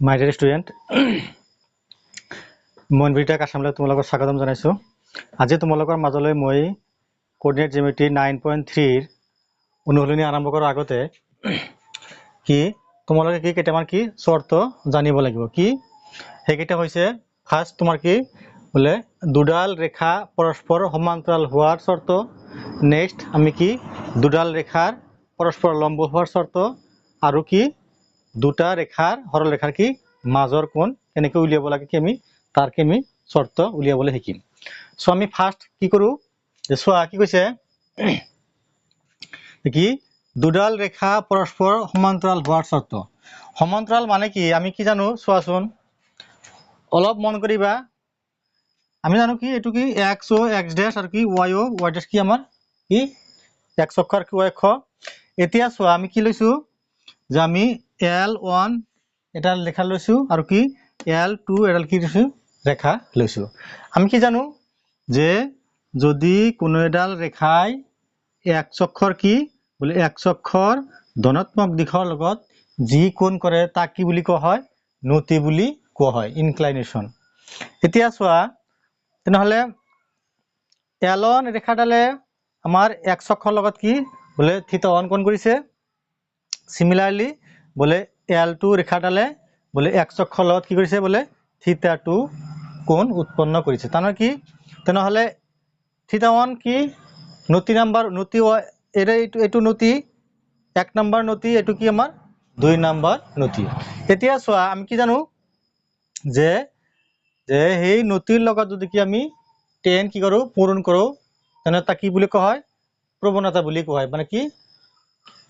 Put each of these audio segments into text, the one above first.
My dear student, মই video' কাছামলৈ তোমালোকক স্বাগতম জনাইছো। আজি তোমালোকৰ মাজলৈ মই কোঅৰ্ডিনেট জ্যামিতি 9.3 ৰ অনুশীলনী আৰম্ভ কৰাৰ আগতে কি তোমালোকে কি কেইটামান কি শৰ্ত জানিব লাগিব। কি সেইকেইটা হৈছে ফাৰ্স্ট তোমাৰ কি বলে দুডাল ৰেখা পৰস্পৰ সমান্তৰাল হোৱাৰ শৰ্ত। নেক্সট আমি কি দুডাল ৰেখাৰ পৰস্পৰ লম্ব হোৱাৰ শৰ্ত আৰু কি দুটা ৰেখাৰ সৰল ৰেখাৰ কি মাজৰ কোণ কেনেকৈ উলিয়াব লাগে কি আমি তাৰ কি আমি শৰ্ত উলিয়াবলৈ শিকিম। সো আমি ফাৰ্স্ট কি কৰো যে সোয়া কি কৈছে কি দুডাল ৰেখা পৰস্পৰ সমান্তৰাল হোৱাৰ শৰ্ত। সমান্তৰাল মানে কি আমি কি জানো সোয়াচোন অলপ মন কৰিবা। আমি জানো কি এটো কি x ও x ড্যাশ আৰ কি y ও y ড্যাশ কি আমাৰ কি x অক্ষ আর কি y অক্ষ। এতিয়া সোয়া আমি কি লৈছো যে আমি L1 এটা লেখা লৈছো আৰু কি L2 এডাল কি লৈছো রেখা লৈছো। আমি কি জানো যে যদি কোনো এডাল রেখায় এক অক্ষৰ কি বলে এক অক্ষৰ ধনাত্মক দিশৰ লগত যি কোণ কৰে তাক কি বুলি কোৱা হয় নতি বুলি কোৱা হয় ইনক্লাইনেশন। এতিয়া চোৱা তেনেহলে L1 ৰেখাডালে আমাৰ এক অক্ষৰ লগত কি বলে θ1 কোণ কৰিছে। সিমিলাৰলি বলে L2 ৰেখাডালে বলে এক অক্ষৰ লগত কি কৰিছে বলে θ2 কোণ উৎপন্ন কৰিছে। তাৰ কি তেনেহলে θ1 কি নতি নাম্বাৰ নতি এইটো নতি এক নাম্বাৰ নতি এইটো কি আমাৰ দুই নাম্বাৰ নতি। এতিয়া চোৱা আমি কি জানো যে সেই নতিৰ লগত যদি কি আমি tan কি কৰো পূৰণ কৰো তেনে তা কি বুলি কোৱা হয় প্ৰৱণতা বুলি কোৱা হয় মানে কি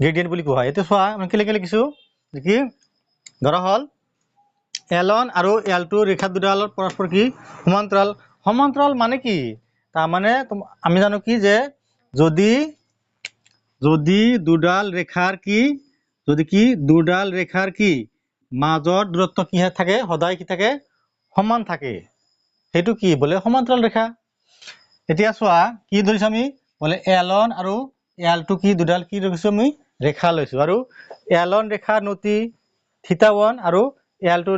গ্ৰেডিয়েন্ট বুলি কোৱা হয়। এতিয়া চোৱা আমি কি লিখিছো যে কি ধৰা হল L1 আৰু L2 ৰেখা দুডালৰ পৰস্পৰ কি সমান্তৰাল। সমান্তৰাল মানে কি তাৰ মানে আমি জানো কি যে যদি দুডাল ৰেখাৰ কি যদি কি দুডাল ৰেখাৰ কি মাজৰ দূৰত্ব কি থাকে সদায় কি থাকে সমান থাকে সেইটো কি বলে সমান্তৰাল ৰেখা। এতিয়া চোৱা কি ধৰিছো আমি বলে L1 আৰু L2 কি দুডাল কি লৈছো আমি ৰেখা লৈছো আৰু L1 ৰেখাৰ নতি θ1 আৰু L2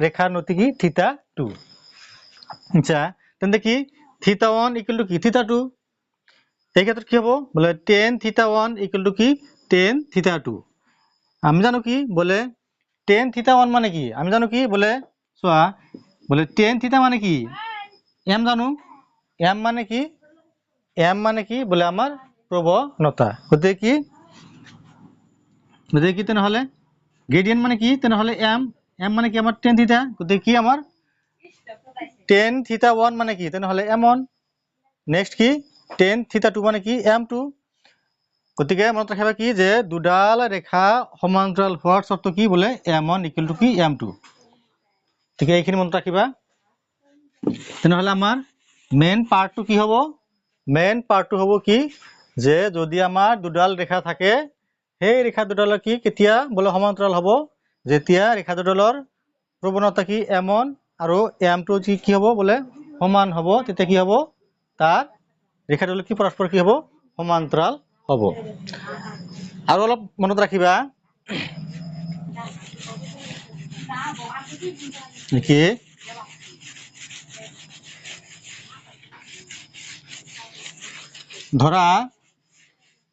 ৰেখাৰ নতি কি θ2। আচ্ছা তেন্তে কি θ1 ইকুয়াল টু কি θ2 এই ক্ষেত্ৰত কি হ'ব বলে tan θ1 ইকুয়াল টু কি tan θ2। আমি জানো কি বলে tan θ1 মানে কি আমি জানো কি বলে চোৱা বলে tan θ মানে কি m জানো m মানে কি বলে আমাৰ প্ৰৱণতা। গতিকে কি তেনেহলে গ্ৰেডিয়েন্ট মানে কি তেনেহলে m মানে কি আমাৰ tan θ। গতিকে কি আমাৰ tan θ1 মানে কি তেনেহলে m1। নেক্সট কি tan θ2 মানে কি m2। গতিকে মনত ৰাখিবা কি যে দুডাল ৰেখা সমান্তৰাল হোৱাৰ শৰ্ত কি বলে m1 ইকুয়াল টু কি m2। ঠিক আছে এইখিনি মনত ৰাখিবা। তেনেহলে আমাৰ মেইন পাৰ্টটো কি হ'ব মেইন পাৰ্টটো হ'ব কি যে যদি আমাৰ দুডাল ৰেখা থাকে সেই ৰেখা দুডালৰ কি কেতিয়া বলে সমান্তৰাল হ'ব যেতিয়া ৰেখা দুডালৰ প্ৰৱণতা কি m1 আৰু m2 কি হ'ব বলে সমান হ'ব তেতিয়া কি হ'ব তাৰ ৰেখা দুডাল কি পৰস্পৰ কি হ'ব সমান্তৰাল হ'ব। আৰু অলপ মনত ৰাখিবা কি ধৰা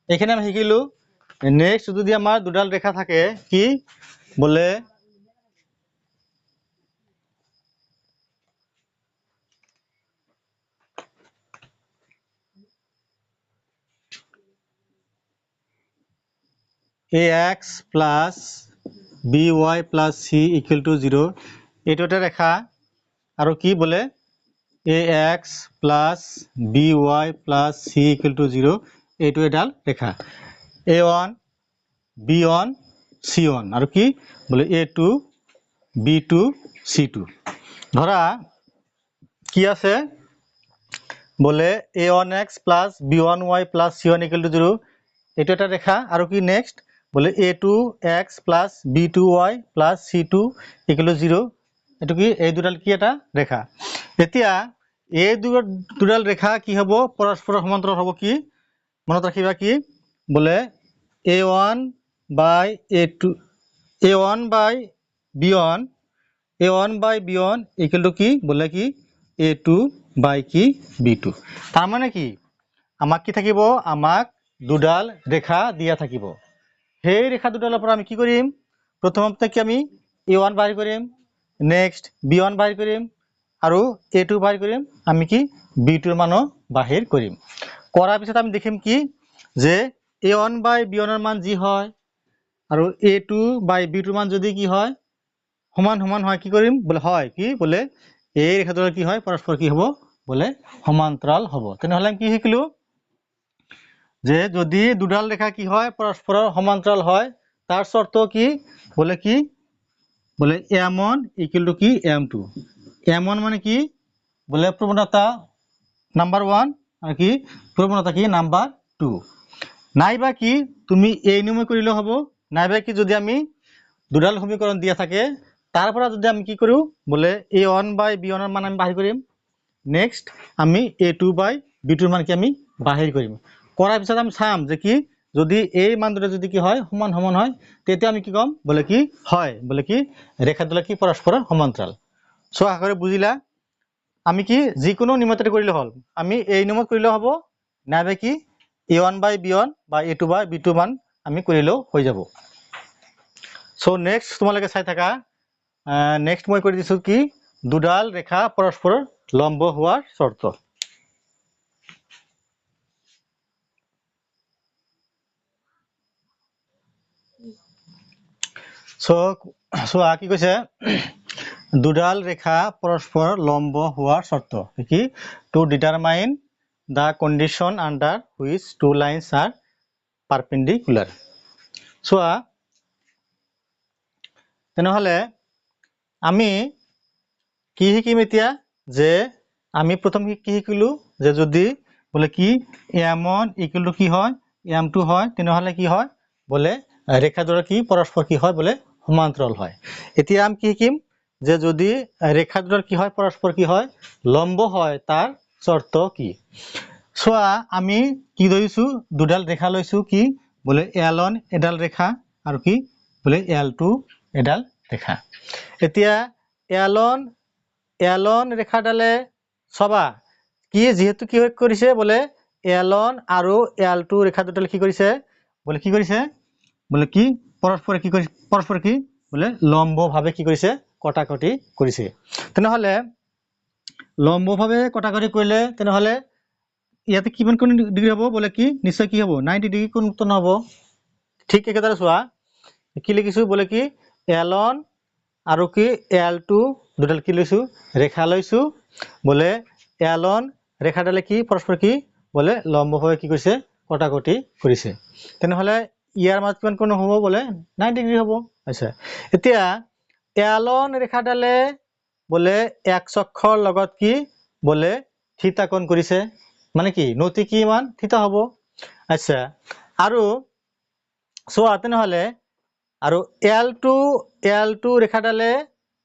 এখানে আমি শিকিলো নেক্সট যদি আমার দুডাল রেখা থাকে কি বলে ax plus by plus c equal to 0 এইটো এটা রেখা আৰু কি বলে ax plus by plus c equal to 0 এইটো এডাল রেখা a1 b1 c1 আৰু কি বলে a2 b2 c2। ধৰা কি আছে বলে a1x plus b1y plus c1 equal to 0 এইটো এটা রেখা আৰু কি নেক্সট বলে a2x plus b2y plus c2 equal to 0 এইটো কি এই দুডাল কি এটা রেখা। এতিয়া এই দুডাল রেখা কি হ'ব পৰস্পৰ সমান্তৰাল হ'ব কি মনত ৰাখিবা কি বলে a1 by a2 a1 by b1 a1 by b1 equal to কি বলে কি a2 by কি b2 তার মানে কি আমাক কি থাকিব আমাক দুডাল ৰেখা দিয়া থাকিব সেই ৰেখা দুডালৰ পৰা আমি কি কৰিম প্ৰথমতে কি আমি a1 বাহিৰ কৰিম নেক্সট b1 বাহিৰ কৰিম আৰু a2 বাহিৰ কৰিম আমি কি b2 ৰ মান বাহিৰ কৰিম কৰাৰ পিছত আমি দেখিম কি যে a1 by b1 ৰ মান যি হয় আৰু a2 by b2 ৰ মান যদি কি হয় সমান সমান হয় কি কৰিম বলে হয় কি বলে এই ৰেখাটোৰ কি হয় পৰস্পৰ কি হ'ব বলে সমান্তৰাল হ'ব তেনেহলে কি শিকিলো যে যদি দুডাল ৰেখা কি হয় পৰস্পৰৰ সমান্তৰাল হয় তাৰ শর্ত কি বলে m1 equal to কি m2 m1 মানে কি বলে প্রবণতা নাম্বার 1 আর কি প্রবণতা কি নাম্বার 2 নাইবা কি তুমি এই নিয়মে কৰিলে হ'ব নাইবা কি যদি আমি দুডাল সমীকরণ দিয়া থাকে তারপর যদি আমি কি কरू বলে a1 by b1 এর মান আমি বাহির করিম নেক্সট আমি a2 by b2 এর মান কি আমি বাহির করিম কৰাৰ পিছত আমি চাম যে কি যদি এই মান দুটা যদি কি হয় সমান সমান হয় তেতিয়া আমি কি কম বলে কি হয় বলে কি ৰেখা দুটা কি পৰস্পৰ সমান্তৰাল সো আশা বুজিলা আমি কি যিকোনো নিয়মতে কৰিলে হল আমি এই নিয়মত কৰিলে হ'ব নাইবা কি a1 by b1 বা a2 by b2 মান আমি কৰিলেও হৈ যাব সো নেক্সট তোমালোকে চাই থাকা নেক্সট মই কৰি দিছো কি দুডাল ৰেখা পৰস্পৰ লম্ব হোৱাৰ শৰ্ত সো কি কৈছে দুডাল ৰেখা পৰস্পৰ লম্ব হোৱাৰ শর্ত কি to determine the condition under which two lines are perpendicular so তেনেহলে আমি কি শিকিম এতিয়া যে আমি প্রথম কি শিকিলো যে যদি বলে কি m1 equal to কি হয় m2 হয় তেনেহলে কি হয় বলে ৰেখা দুটা কি পৰস্পৰ কি হয় বলে সমান্তৰাল হয় এতিয়া আমি কি শিকিম যে যদি ৰেখা দুটাৰ কি হয় পৰস্পৰ কি হয় লম্ব হয় তাৰ শৰ্ত কি সোয়া আমি কি ধৰিছো দুডাল ৰেখা লৈছো কি বলে l1 এডাল ৰেখা আৰু কি বলে l2 এডাল ৰেখা এতিয়া l1 ৰেখাডালে সবা কি যেহেতু কি কৰিছে বলে l1 আৰু l2 ৰেখা দুডাল কি কৰিছে বলে কি পৰস্পৰ কি কৰিছে পৰস্পৰ কি বলে লম্ব ভাবে কি কৰিছে কটাকটি কৰিছে তেনেহলে লম্ব ভাবে কটাকটি কৰিলে তেনেহলে ইয়াতে কিমান কোণ ডিগ্ৰী হ'ব বলে কি নিশ্চয় কি হ'ব 90 ডিগ্ৰী কোণ উৎপন্ন হ'ব ঠিক একেদৰে চোৱা কি লিখিছো বলে কি l1 আৰু কি l2 দুডাল কি লৈছো ৰেখা লৈছো বলে l1 ৰেখাডালে কি পৰস্পৰ কি বলে লম্বভাৱে কি কৰিছে কটাকটি কৰিছে তেনেহলে ইয়াৰ মাজত কিমান কোণ হ'ব বলে 90 ডিগ্ৰী হ'ব আচ্ছা এতিয়া l1 ৰেখাডালে বলে x অক্ষৰ লগত কি বলে থিতা কোণ কৰিছে মানে কি নতি কি মান থিতা হ'ব আচ্ছা আৰু সোয়া তেনেহলে আৰু l2 ৰেখাডালে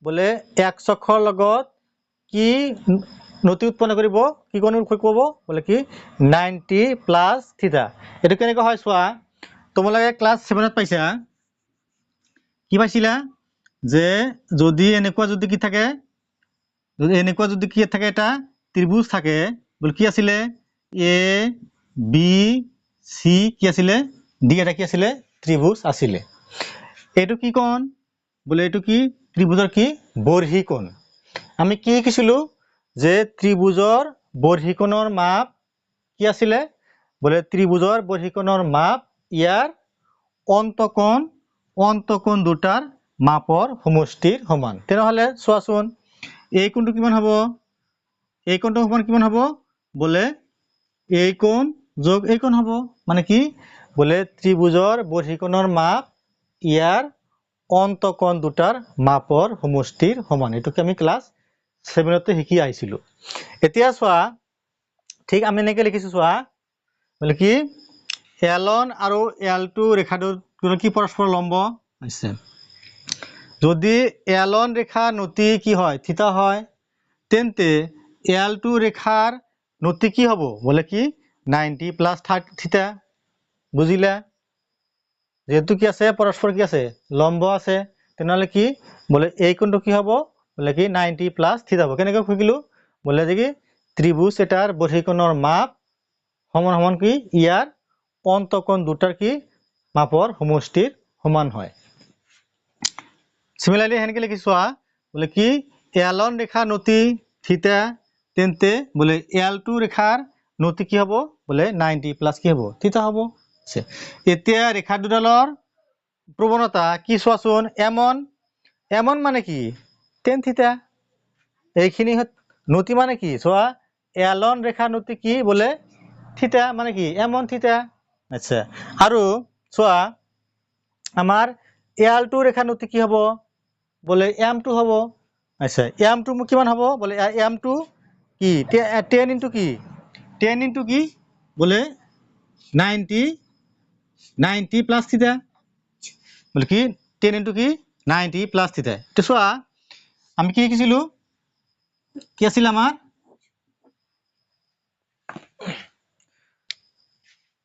বলে x অক্ষৰ লগত কি নতি উৎপন্ন কৰিব কি কোণ কৰিব বলে কি 90 প্লাস থিতা এটো কেনেকৈ হয় সোয়া তোমালোকে ক্লাস 7 ত পাইছা কি পাইছিলা যে যদি এনেকুৱা যদি কি থাকে যদি এনেকুৱা যদি কি থাকে এটা ত্ৰিভুজ থাকে বলে কি আছিলে a b c কি আছিলে d এটা কি আছিলে ত্রিভুজ আছিলে এটো কি কোণ বলে এটো কি ত্ৰিভুজৰ কি বৰ্হি কোণ আমি কি শিকিছিলো যে ত্ৰিভুজৰ বৰ্হি কোণৰ মাপ কি আছিলে বলে ত্ৰিভুজৰ বৰ্হি কোণৰ মাপ ইয়াৰ অন্তকোণ দুটাৰ মাপৰ সমষ্টিৰ সমান তেনেহলে চোৱাচোন এই কোণটো কিমান হ'ব এই কোণটো সমান কিমান হ'ব বলে এই কোণ যোগ এই কোণ হ'ব মানে কি বলে ত্ৰিভুজৰ বৰ্হি কোণৰ মাপ ইয়াৰ অন্তকোণ দুটাৰ মাপৰ সমষ্টিৰ সমান এটোকে আমি ক্লাস 7 তে শিকি আহিছিলো এতিয়া চোৱা ঠিক আমি এনেকৈ লিখিছো চোৱা বলে কি l1 আৰু l2 ৰেখাটো কি পৰস্পৰ লম্ব আছে যদি l1 ৰেখা নতি কি হয় থিতা হয় তেন্তে l2 ৰেখাৰ নতি কি হ'ব বলে কি 90 প্লাস থিতা বুজিলা যেহেতু কি আছে পৰস্পৰ কি আছে লম্ব আছে তেনেহলে কি বলে এই কোণটো কি হ'ব বোলে কি 90 প্লাস থিতা হব কেনেকৈ খুকিলো বোলে যে কি ত্রিভুজ এটার বহিকোণৰ মাপ সমান সমান কি ইয়াৰ অন্তঃকোণ দুটাৰ কি মাপৰ সমষ্টিৰ সমান হয় সিমিলাৰলি হেনকে লিখি চোৱা বোলে কি এলন রেখা নতি থিতা তেন্তে বোলে L2 রেখার নতি কি হব বোলে 90 প্লাস কি হব থিতা হব এতিয়া রেখা দুডালৰ প্ৰবণতা কি চোৱাচোন এমন এমন মানে কি টেন থিতা এইখিনি নতি মানে কি চোৱা এলন ৰেখা নতি কি বোলে থিতা মানে কি এমন থিতা আচ্ছা আৰু চোৱা আমার L2 রেখা নতি কি হব বলে M2 হব আচ্ছা M2 কিমান হব বলে M2 কি 10 ইনটু কি 10 ইনটু কি বলে 90 প্লাস থিতা বলে কি 10 ইনটু কি 90 প্লাস থিতা তো চোৱা আমি কি লিখিছিলো কি আছিল আমাৰ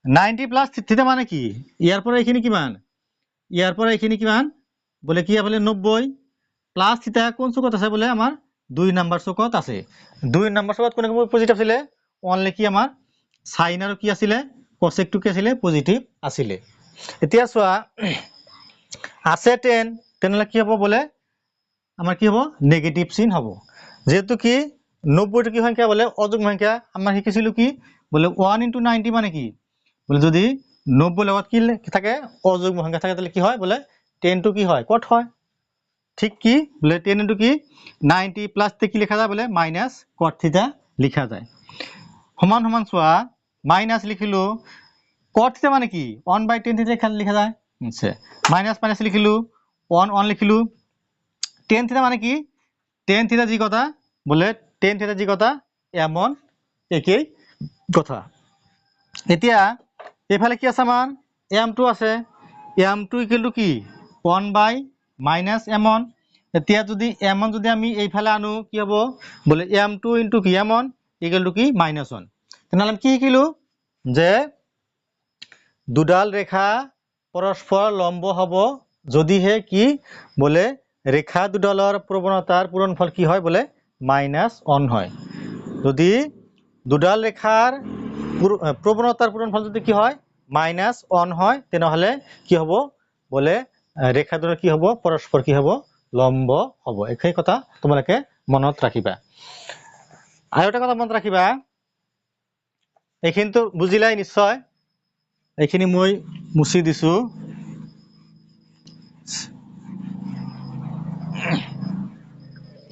90 প্লাস থিতা মানে কি ইয়াৰ পৰা এইখিনি কিমান ইয়াৰ পৰা এইখিনি কিমান বলে কি বলে 90 প্লাস থিতা কোন চকত আছে বলে আমার 2 নাম্বার চকত আছে 2 নাম্বার চকত কোন পজিটিভ আছিল অনলি কি আমার সাইন আৰু কি আছিল কোসেক টু কি আছিল পজিটিভ আছিল এতিয়া চোৱা আছে 10 তেনেহলে কি হ'ব বলে আমার কি হ'ব নেগেটিভ চিন হ'ব যেহেতু কি 90 কি সংখ্যা বলে অযুগ্ম সংখ্যা আমরা শিকিছিল কি বলে 1 * 90 মানে কি বলে যদি 90 লগত কি থাকে অযুগ্ম সংখ্যা থাকে তাহলে কি হয় বলে 10 টু কি হয় কট হয় ঠিক কি বলে 10 ইনটু কি 90 প্লাস তে কি লেখা যায় বলে মাইনাস cot থিটা লেখা যায় সমান সমান চোৱা মাইনাস লিখিলো cot থিটা মানে কি 1/10 থিটা খালি লেখা যায় আচ্ছা মাইনাস মাইনাস লিখিলো 1 লিখিলো 10 থিটা মানে কি 10 থিটা যি কথা বলে 10 থিটা যি কথা এমন একেই কথা এতিয়া এফালে কি আছে আমার m2 আছে m2 ইকুয়াল টু কি 1 মাইনাস m1 এতিয়া যদি m1 যদি আমি এইফালে আনো কি হ'ব বলে m2 ইনটু কি m1 ইকুয়াল টু কি -1 তেনহলে আমি কি শিকিলো যে দুডাল রেখা পরস্পর লম্ব হব যদিহে কি বলে রেখা দুডালৰ প্রবণতার পূরণফল কি হয় বলে -1 হয় যদি দুডাল রেখার প্রবণতার পূরণফল যদি কি হয় -1 হয় তেনহলে কি হব বলে রেখা দুডাল কি হব পরস্পর কি হব লম্ব হব এই কথা তোমালোকে মনত রাখিবা আৰু এটা কথা মনত রাখিবা এইখিনি তো বুজিলাই নিশ্চয় এইখিনি মই মুছি দিছো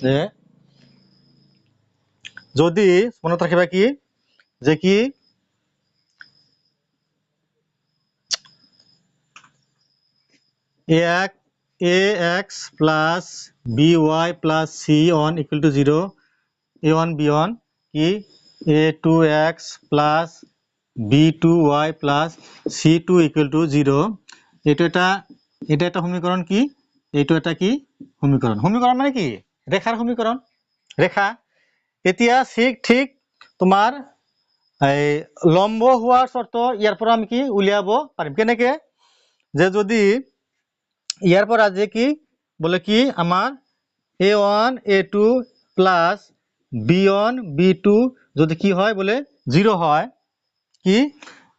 যে যদি মনত রাখিবা কি যে কি ax plus by plus c1 equal to 0 a1 b1 কি a2x plus b2y plus c2 equal to 0 এটা এটা সমীকরণ কি এইটো এটা কি সমীকরণ মানে কি রেখার সমীকরণ রেখা এতিয়া ঠিক তোমার এই লম্ব হওয়ার শর্ত ইয়ার পর আমি কি উলিয়াব পারিম কেনেকে যে যদি ইয়ার পর যে কি বলে কি আমার a1 a2 plus b1 b2 যদি কি হয় বলে 0 হয় কি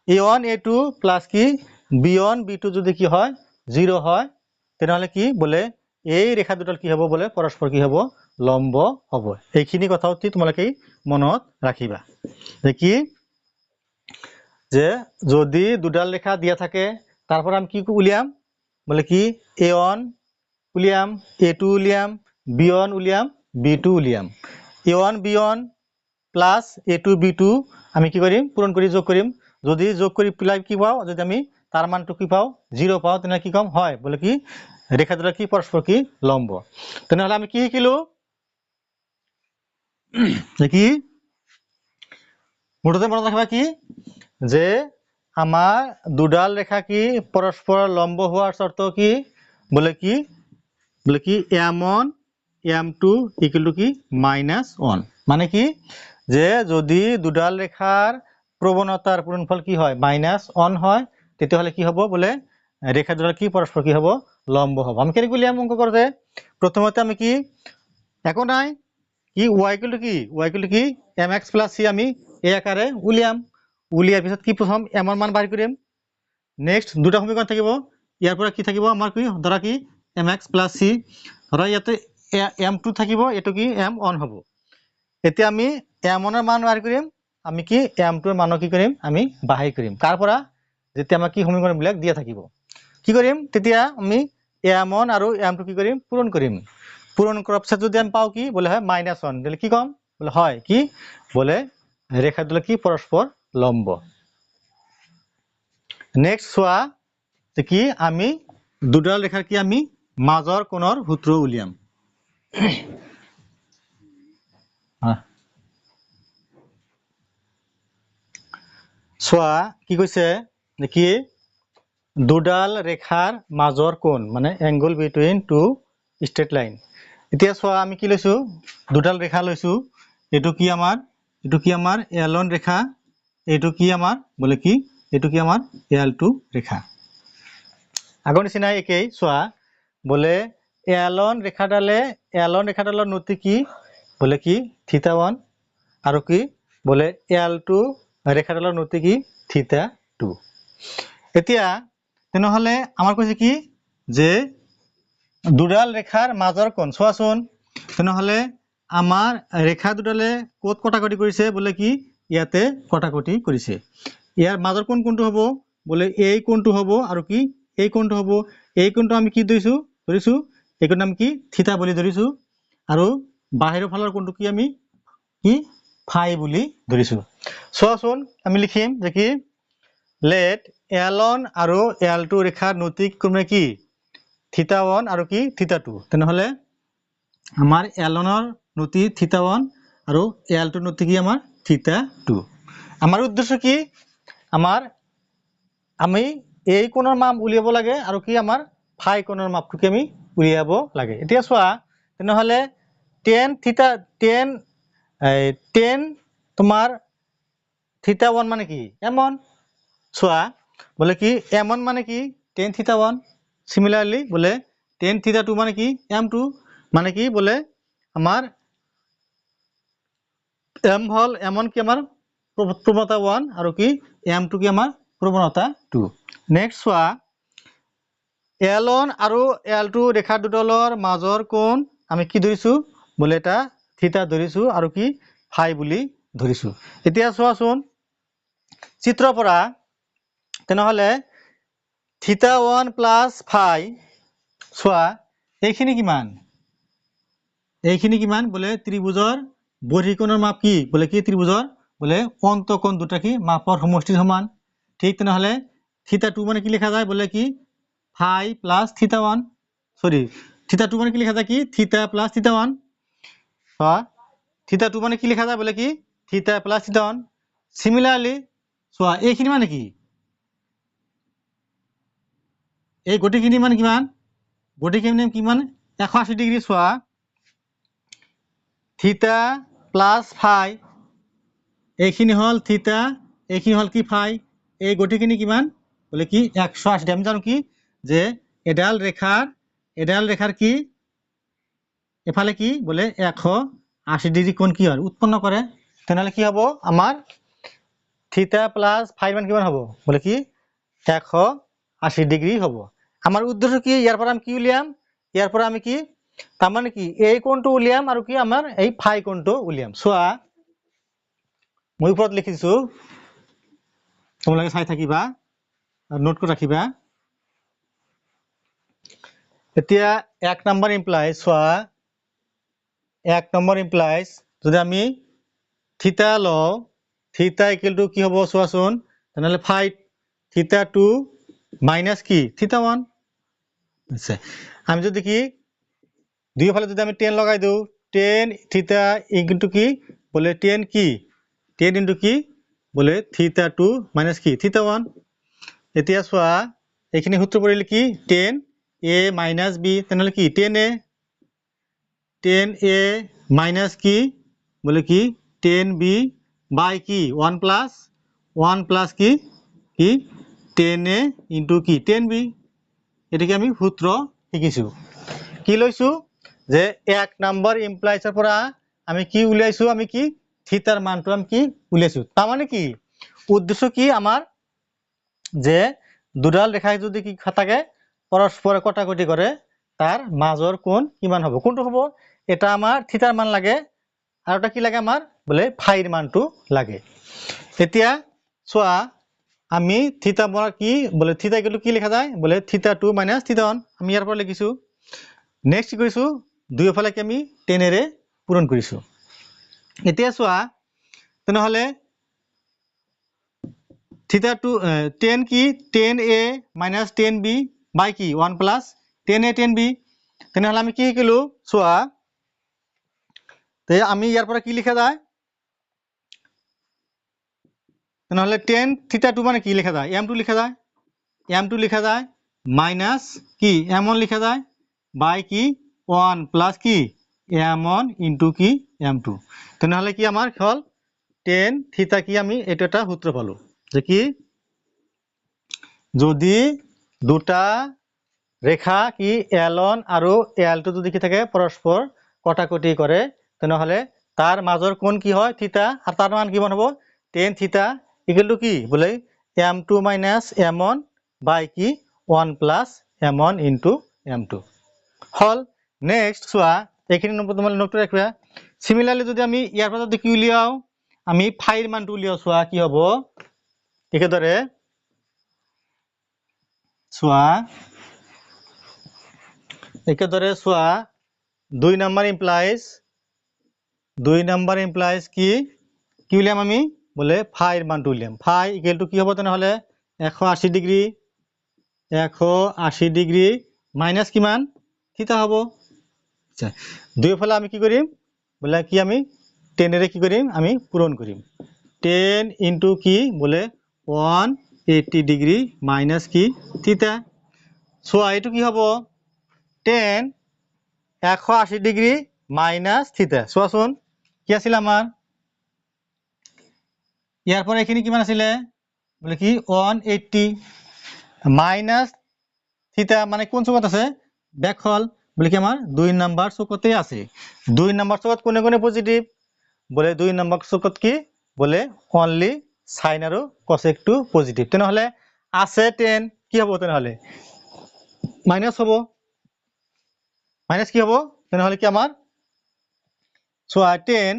a1 a2 প্লাস কি b1 b2 যদি কি হয় 0 হয় তেনহলে কি বলে এই রেখা দুটাল কি হব বলে পরস্পর কি হব লম্ব হব এইখিনি কথা অতি তোমালোকে মনত রাখিবা যে কি যে যদি দুডাল রেখা দিয়া থাকে তারপর আমি কি উলিয়াম বলে কি a1 উলিয়াম a2 উলিয়াম b1 উলিয়াম b2 উলিয়াম a1 b1 plus a2 b2 আমি কি করিম পূরণ করি যোগ করিম যদি যোগ করি পেলাই কি পাও যদি আমি তার মানটো কি পাও 0 পাও তেনে কি কম হয় বলে কি রেখা দুটা কি পরস্পর কি লম্ব তেনহলে আমি কি শিকিলো কি মুঠতে মনত রাখবা কি যে আমার দুডাল রেখা কি পরস্পর লম্ব হওয়ার শর্ত কি বলে কি m1 m2 ইকুয়াল টু কি -1 মানে কি যে যদি দুডাল রেখার প্রবণতার পূরণফল কি হয় -1 হয় তেতিয়াহলে কি হব বলে রেখা দুডাল কি পরস্পর কি হব লম্ব হব আমি কেনে উলিয়াম অঙ্ক করতে প্রথমতে আমি কি একো নাই কি y ইকুয়াল টু কি mx প্লাস c আমি এই আকারে উলিয়াম উলিয়ার পিছত কি প্রথম m এর মান বাহির করিম নেক্সট দুটা সমীকরণ থাকিব ইয়াৰ পৰা কি থাকিব আমাৰ কি ধৰা কি mx প্লাস c ধৰা ইয়াতে m2 থাকিব এটো কি m1 হ'ব এতিয়া আমি m1 এর মান বাহিৰ কৰিম আমি কি m2 এৰ মান কি কৰিম আমি বাহিৰ কৰিম কাৰ পৰা যেতিয়া আমাৰ কি সমীকৰণ বিলাক দিয়া থাকিব কি কৰিম তেতিয়া আমি m1 আৰু m2 কি কৰিম পূৰণ কৰিম পূরণ করার পিছত যদি আমি পাও কি বলে হয় -1 তাহলে কি কম বলে হয় কি বলে রেখা দুটো কি পরস্পর লম্ব নেক্সট সোয়া যে কি আমি দুডাল রেখার কি আমি মাজৰ কোণৰ সূত্ৰ উলিয়াম সোয়া কি কইছে যে কি দুডাল ৰেখাৰ মাজৰ কোণ মানে angle between two straight line এতিয়া সোয়া আমি কি লৈছো দুডাল রেখা লৈছো এটো কি আমার L1 রেখা এটো কি আমার বলে কি এটো কি আমার L2 রেখা আগৰ নিচিনা একেই সোয়া বলে L1 ৰেখাডালৰ নতি কি বলে কি θ1 আৰু কি বলে L2 ৰেখাডালৰ নতি কি θ2 এতিয়া তেনেহলে আমাৰ কৈছে কি যে দুডাল ৰেখাৰ মাজৰ কোণ চোৱাচোন তেনেহলে আমাৰ ৰেখা দুডালে কোত কটাকটি কৰিছে বলে কি ইয়াতে কটাকটি কৰিছে ইয়াৰ মাজৰ কোণ কোনটো হ'ব বলে এই কোণটো হ'ব আৰু কি এই কোণটো হ'ব এই কোণটো আমি কি ধৰিছো এই কোণটো আমি কি থিতা বুলি ধৰিছো আৰু বাহিৰৰ ফালৰ কোণটো কি আমি কি ফাই বুলি ধৰিছো চোৱাচোন আমি লিখিম যে কি লেট L1 আৰু L2 ৰেখাৰ নতি ক্ৰমে কি θ1 আৰু কি θ2 তেনেহলে আমাৰ L1 ৰ নতি θ1 আৰু L2 ৰ নতি কি আমাৰ θ2 আমাৰ উদ্দেশ্য কি আমাৰ আমি এই কোণৰ মান উলিয়াব লাগে আৰু কি আমাৰ ফাই কোণৰ মাপটো কি আমি উলিয়াব লাগে এতিয়া চোৱা তেনেহলে tan তোমাৰ θ1 মানে কি m1 চোৱা বলে কি m1 মানে কি tan θ1 সিমিলারলি বলে tan θ2 মানে কি m2 মানে কি বলে আমার m হল m1 কি আমার প্রবণতা 1 আর কি m2 কি আমার প্রবণতা 2 নেক্সট সোয়া L1 আৰু L2 ৰেখা দুডালৰ মাজৰ কোণ আমি কি ধৰিছো বলে এটা থিতা ধৰিছো আৰু কি ফাই বুলি ধৰিছো এতিয়া চোৱাচোন চিত্ৰৰ পৰা তেনেহলে θ1 প্লাস ফাই চোৱা এইখিনি কিমান বলে ত্ৰিভুজৰ বহিকোণৰ মাপ কি বলে কি ত্ৰিভুজৰ বলে অন্তঃকোণ দুটা কি মাপৰ সমষ্টিৰ সমান ঠিক তেনেহলে θ2 মানে কি লেখা যায় বলে কি ফাই প্লাস θ1 সরি θ2 মানে কি লেখা যায় কি থিতা প্লাস θ1 θ2 মানে কি লেখা যায় বলে কি থিতা প্লাস θ1 সিমিলারলি চোৱা এইখিনি মানে কি এই গতিখিনি মানে কিমান গতিখিনি কিমান 180 ডিগ্ৰী চোৱা থিতা প্লাস ফাই এইখিনি হল থিতা এইখিনি হল কি ফাই এই গতিখিনি কিমান বলে কি 180 আমি জানো কি যে এডাল রেখার কি এফালে কি বলে 180 ডিগ্রি কোণ কি হয় উৎপন্ন করে তেনেহলে কি হবে আমার থিতা প্লাস ফাই মান কিমান হবে বলে কি 180 ডিগ্রি হবে আমার উদ্দেশ্য কি ইয়ার পর আমি কি উলিয়াম ইয়ার পর আমি কি তার মানে কি এই কোণটো উলিয়াম আর কি আমার এই ফাই কোণটো উলিয়াম চোৱা মই উপৰত লিখিছো তোমালোকে চাই থাকিবা নোট কৰি ৰাখিবা এতিয়া 1 নম্বৰ ইমপ্লাইজ চোৱা 1 নম্বৰ ইমপ্লাইজ যদি আমি থিতা লও থিতা ইকুয়াল টু কি হ'ব চোৱাচোন তেনেহলে ফাই θ2 মাইনাস কি θ1 আচ্ছা আমি যদি কি দুইফালে যদি আমি tan লগাই দিও tan থিতা ইকুয়াল টু কি বলে tan কি tan ইনটু কি বলে θ2 মাইনাস কি θ1 এতিয়া চোৱা এইখিনি সূত্র পড়িলে কি tan a মাইনাস b তেনেহলে কি tan a মাইনাস কি বলে কি tan b বাই কি 1 প্লাস কি tan a ইনটু কি tan b এটাকে আমি সূত্র শিকিছো কি লৈছো যে 1 নাম্বার ইমপ্লাইজৰ পৰা আমি কি উলিয়াইছো আমি কি থিটাৰ মানটো আমি কি উলিয়াইছো তাৰ মানে কি উদ্দেশ্য কি আমাৰ যে দুডাল ৰেখাই যদি কি থাকে পৰস্পৰ কটাকটি কৰে তাৰ মাজৰ কোণ কিমান হ'ব কোনটো হ'ব এটা আমাৰ থিটাৰ মান লাগে আৰু এটা কি লাগে আমাৰ বলে ফাইৰ মানটো লাগে এতিয়া চোৱা আমি থিটা বৰ কি বলে থিটা ইকুৱেল টু কি লিখা যায় বলে থিটা 2 মাইনাস থিটা 1 আমি ইয়াৰ পৰা লিখিছো নেক্সট কি কৰিছো দুয়োফালে কি আমি 10 এৰে পূৰণ কৰিছো এতিয়া চোৱা তেনেহলে থিটা 2 10 কি 10a minus 10b by কি 1 plus 10a 10b তেনেহলে আমি কি শিকিলো চোৱা তে আমি ইয়াৰ পৰা কি লিখা যায় তেনেহলে 10 থিটা 2 মানে কি লিখা যায় m2 লিখা যায় m2 লিখা যায় মাইনাস কি m1 লিখা যায় বাই কি 1 প্লাস কি m1 ইনটু কি m2 তেনেহলে কি আমাৰ হল 10 থিটা কি আমি এটা এটা সূত্ৰ পালো যে কি যদি দুটা ৰেখা কি l1 আৰু l2 যদি কি থাকে পৰস্পৰ কটাকটি কৰে তেনেহলে তাৰ মাজৰ কোণ কি হয় থিটা আৰু তাৰ মান কিমান হ'ব 10 থিটা ইকুৱেল টু কি বলে m2 minus m1 বাই কি 1 plus m1 into m2 হল নেক্সট চোৱা এইখিনি নম্বৰ তোমালোকে নোট কৰি ৰাখিবা সিমিলাৰলি যদি আমি ইয়াৰ পৰা যদি কি উলিয়াও আমি ফাইৰ মানটো উলিয়াও চোৱা কি হ'ব একেদৰে চোৱা দুই নাম্বাৰ ইমপ্লাইজ কি উলিয়াম আমি বলে ফাইৰ মানটো উলিয়াম ফাই ইকুৱেল টু কি হ'ব তেনেহলে 180 ডিগ্ৰী মাইনাস কিমান থিটা হ'ব আচ্ছা দুয়োফালে আমি কি কৰিম বলে কি আমি 10 এৰে কি কৰিম আমি পূৰণ কৰিম 10 ইনটু কি বলে 180 ডিগ্ৰী মাইনাস কি থিটা চোৱা এইটো কি হ'ব 10 180 ডিগ্ৰী মাইনাস থিটা চোৱাচোন কি আছিল আমাৰ ইয়াৰ পৰা এখিনি কিমান আছিল বলে কি 180 মাইনাস থিটা মানে কোন চকত আছে ব্যাক হল বলে কি আমাৰ 2 নাম্বার চকতে আছে 2 নাম্বার চকত কোনে কোনে পজিটিভ বলে 2 নাম্বার চকত কি বলে অনলি সাইন আৰু কোসেক টু পজিটিভ তেনেহলে আছে 10 কি হ'ব তেনেহলে মাইনাস হ'ব মাইনাস কি হ'ব তেনেহলে কি আমাৰ চোৱা 10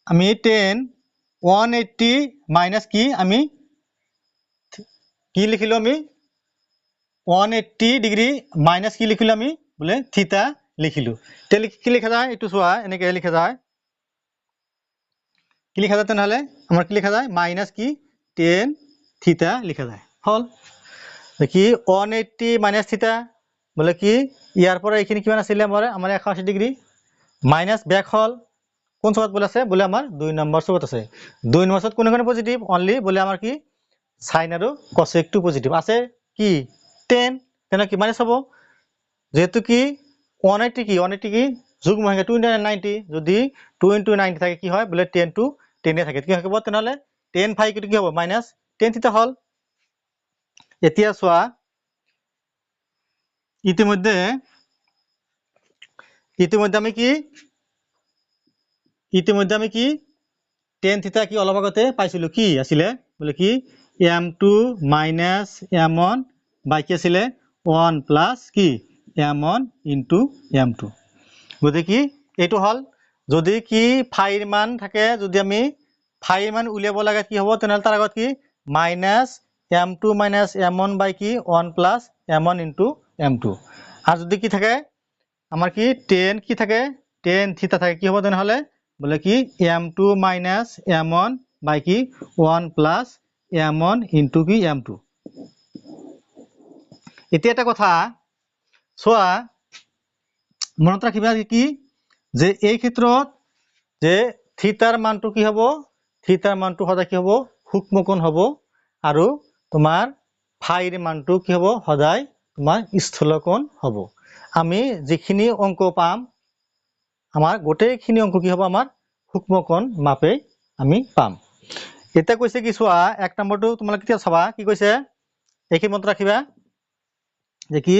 আমি 10 180 মাইনাস কি আমি কি লিখিলো আমি 180 ডিগ্ৰী মাইনাস কি লিখিলো আমি বলে থিটা লিখিলো তে কি লিখা যায় এটো চোৱা এনেকে লিখা যায় কি লিখা যায় তেনেহলে আমাৰ কি লিখা যায় মাইনাস কি 10 থিটা লিখা যায় হল দেখি 180 মাইনাস থিটা বলে কি ইয়াৰ পৰা এইখিনি কিমান আছিল আমাৰ 180 ডিগ্ৰী মাইনাস ব্যাক হল কোন চকত বলে আছে বলে আমাৰ 2 নম্বৰ চকত আছে 2 নম্বৰ চকত কোনে কোনে পজিটিভ অনলি বলে আমাৰ কি সাইন আৰু কোসেক টু পজিটিভ আছে কি 10 তেনে কি মাইনাস হ'ব যেহেতু কি 180 কি যোগ মহাঙ্গ 290 যদি 2 into 90 থাকে কি হয় বলে 10 to 10 এ থাকে কি হ'ব তেনেহলে 10 ফাই কি হ'ব মাইনাস 10 থিটা হল এতিয়া চোৱা ইতিমধ্যে আমি কি 10 থিটা কি অলপ আগতে পাইছিলো কি আছিলে বলে কি m2 minus m1 বাই কি আছিলে 1 plus কি m1 into m2 গতে কি এইটো হল যদি কি ফাইৰ মান থাকে যদি আমি ফাইৰ মান উলিয়াব লাগে কি হ'ব তেনেহলে তাৰ আগত কি minus m2 minus m1 বাই কি 1 plus m1 into m2 আর যদি কি থাকে আমার কি 10 কি থাকে 10 থিটা থাকে কি হবে তেনেহলে বলে কি m2 minus m1 বাই কি 1 plus m1 into কি m2 এতিয়া এটা কথা চোৱা মনত ৰাখিবা কি যে এই ক্ষেত্ৰত যে থিটাৰ মানটো কি হ'ব থিটাৰ মানটো সদায় কি হ'ব সূক্ষ্মকোণ হ'ব আৰু তোমাৰ ফাইৰ মানটো কি হ'ব সদায় তোমাৰ স্থূলকোণ হ'ব আমি যিখিনি অংক পাম আমাৰ গোটেইখিনি অংক কি হ'ব আমাৰ সূক্ষ্মকোণ মাপে আমি পাম এটা কৈছে কি চোৱা এক নম্বৰটো তোমালোকে কি চাবা কি কৈছে এইখিনি মনত ৰাখিবা যে কি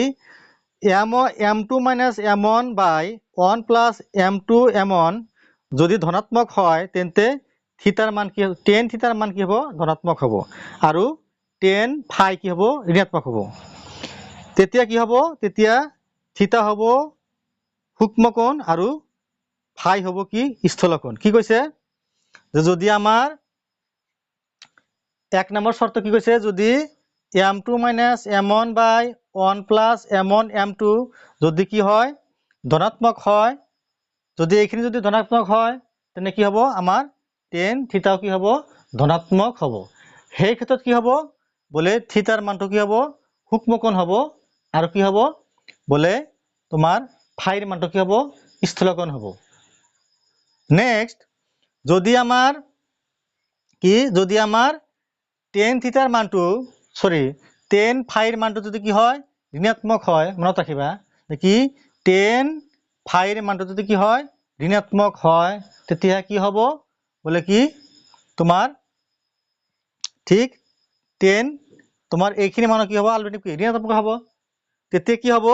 m2 minus m1 by 1 plus m2 m1 যদি ধনাত্মক হয় তেন্তে থিটাৰ মান কি tan থিটাৰ মান কি হ'ব ধনাত্মক হ'ব আৰু tan phi কি হ'ব ঋণাত্মক হ'ব তেতিয়া কি হ'ব তেতিয়া থিটা হ'ব সূক্ষ্মকোণ আৰু phi হ'ব কি স্থূলকোণ কি কৈছে যে যদি আমাৰ এক নম্বৰ শর্ত কি কৈছে যদি m2 minus m1 by 1 plus m1 m2 যদি কি হয় ধনাত্মক হয় যদি এইখিনি যদি ধনাত্মক হয় তেনে কি হ'ব আমাৰ tan থিটাও কি হ'ব ধনাত্মক হ'ব সেই ক্ষেত্ৰত কি হ'ব বলে থিটাৰ মানটো কি হ'ব সূক্ষ্মকোণ হ'ব আৰু কি হ'ব বলে তোমাৰ phi ৰ মানটো কি হ'ব স্থূলকোণ হ'ব নেক্সট যদি আমাৰ tan থিটাৰ মানটো tan phi ৰ মানটো যদি কি হয় ঋণাত্মক হয় মনত ৰাখিবা কি tan phi ৰ মানটো যদি কি হয় ঋণাত্মক হয় তেতিয়া কি হ'ব বলে কি তোমাৰ ঠিক tan তোমাৰ এইখিনি মান কি হ'ব অলৰেডি কি ঋণাত্মক হ'ব তেতিয়া কি হ'ব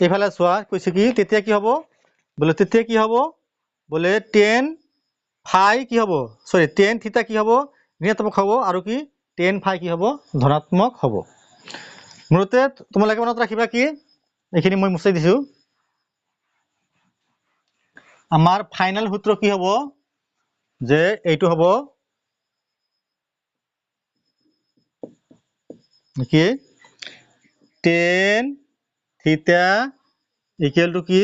এফালে চোৱা কৈছে কি তেতিয়া কি হ'ব বলে tan phi কি হ'ব tan থিটা কি হ'ব ঋণাত্মক হ'ব আৰু কি tan phi কি হ'ব ধনাত্মক হ'ব মূলতে তোমালোকে মনত ৰাখিবা কি এইখিনি মই মুছাই দিছো আমাৰ ফাইনাল সূত্ৰ কি হ'ব যে এইটো হ'ব কি tan theta equal to কি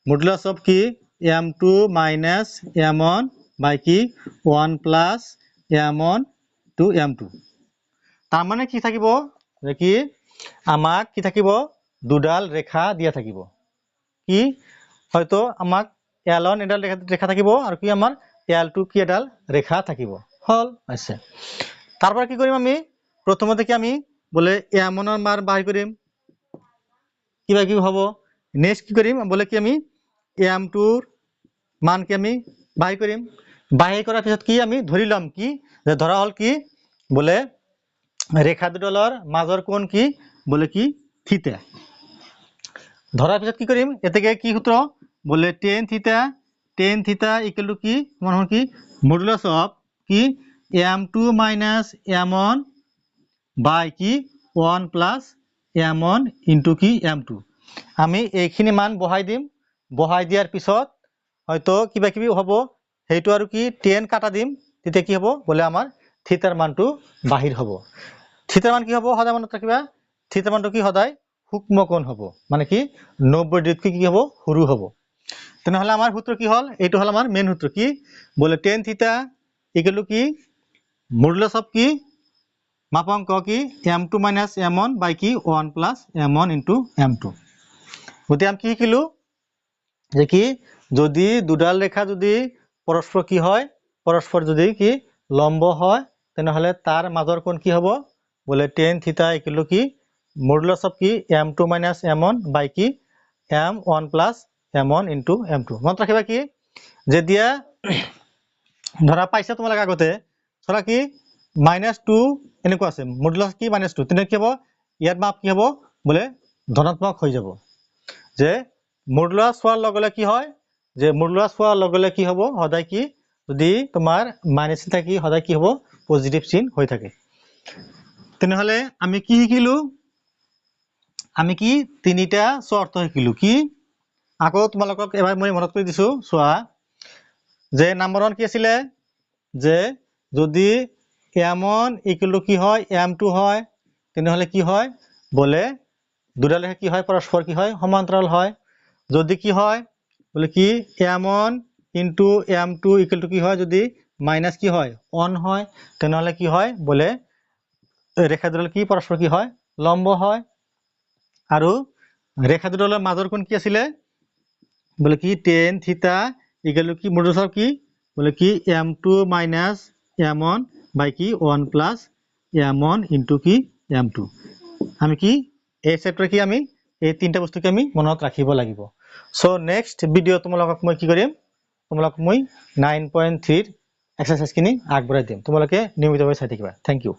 modulus of কি m2 minus m1 by কি 1 plus m1 to m2 তাৰ মানে কি থাকিব যে কি আমাক কি থাকিব দুডাল ৰেখা দিয়া থাকিব কি হয়তো আমাক l1 এডাল ৰেখা থাকিব আৰু কি আমাৰ l2 কি এডাল ৰেখা থাকিব হল আছে তাৰপৰ কি কৰিম আমি প্ৰথমতে কি আমি বলে m1 এৰ মান বাহিৰ কৰিম কিবা কি হ'ব নেক্সট কি কৰিম বলে কি আমি m2 ৰ মান কি আমি বাহিৰ কৰিম বাহিৰ কৰাৰ পিছত কি আমি ধৰি লম কি যে ধৰা হল কি বলে ৰেখা দুডালৰ মাজৰ কোণ কি বলে কি থিটা ধৰাৰ পিছত কি কৰিম এতেকে কি সূত্ৰ বলে tan theta equal to কি মানে কি modulus of কি m2 minus m1 by কি 1 plus m1 into কি m2 আমি এইখিনি মান বহাই দিম বহাই দিয়াৰ পিছত হয়তো কিবা কিবি হ'ব হেইটো আৰু কি tan কাটা দিম তেতিয়া কি হ'ব বলে আমাৰ থিটাৰ মানটো বাহিৰ হ'ব থিটাৰ মান কি হ'ব সদায় মনত ৰাখিবা থিটাৰ মানটো কি সদায় সূক্ষ্মকোণ হ'ব মানে কি 90 ডিগ্ৰী কি হ'ব সৰু হ'ব তেনেহলে আমাৰ সূত্ৰ কি হল এইটো হল আমাৰ মেইন সূত্ৰ কি বলে tan theta equal to কি modulus of কি মাপাঙ্ক কি m2 minus m1 by কি 1 plus m1 into m2 গতি আমি কি শিকিলো যে কি যদি দুডাল ৰেখা যদি পৰস্পৰ কি হয় পৰস্পৰ যদি কি লম্ব হয় তেনেহলে তাৰ মাজৰ কোণ কি হ'ব বলে tan theta equal to কি modulus of কি m2 minus m1 by কি m1 plus m1 into m2 মনত ৰাখিবা কি যেতিয়া ধৰা পাইছা তোমালোক আগতে ধৰা কি -2 এনেকুৱা আছে মডুলাস কি -2 তেনে কি হ'ব ইয়াৰ মাপ কি হ'ব বলে ধনাত্মক হৈ যাব যে মডুলাস হোৱাৰ লগে কি হয় যে মডুলাস হোৱাৰ লগে কি হ'ব সদায় কি যদি তোমাৰ মাইনাস থাকি সদায় কি হ'ব পজিটিভ চিন হৈ থাকে তেনেহলে আমি কি শিকিলো আমি কি তিনিটা শর্ত শিকিলো কি আকৌ তোমালোকক এবাৰ মই মনত কৰি দিছো চোৱা যে নাম্বার 1 কি আছিল যে যদি m1 ইকুয়াল টু কি হয় m2 হয় তেনেহলে কি হয় বলে দুটা রেখা কি হয় পরস্পর কি হয় সমান্তরাল হয় যদি কি হয় বলে কি m1 into m2 equal to কি হয় যদি মাইনাস কি হয় 1 হয় তেনেহলে কি হয় বলে রেখা দুডাল কি পরস্পর কি হয় লম্ব হয় আৰু ৰেখা দুডালৰ মাজৰ কোণ কি আছিল বলে কি tan theta equal to কি মডুলাস অফ কি বলে কি m2 minus m1 by কি 1 plus m1 into কি m2 আমি কি এই চ্যাপ্টাৰ কি আমি এই তিনটা বস্তু কি আমি মনত ৰাখিব লাগিব সো নেক্সট ভিডিও তোমালোকক মই কি কৰিম তোমালোক মই 9.3 এক্সাৰসাইজ কিনি আগবঢ়াই দিম তোমালোকে নিয়মিতভাৱে চাই থাকিবা থ্যাংক ইউ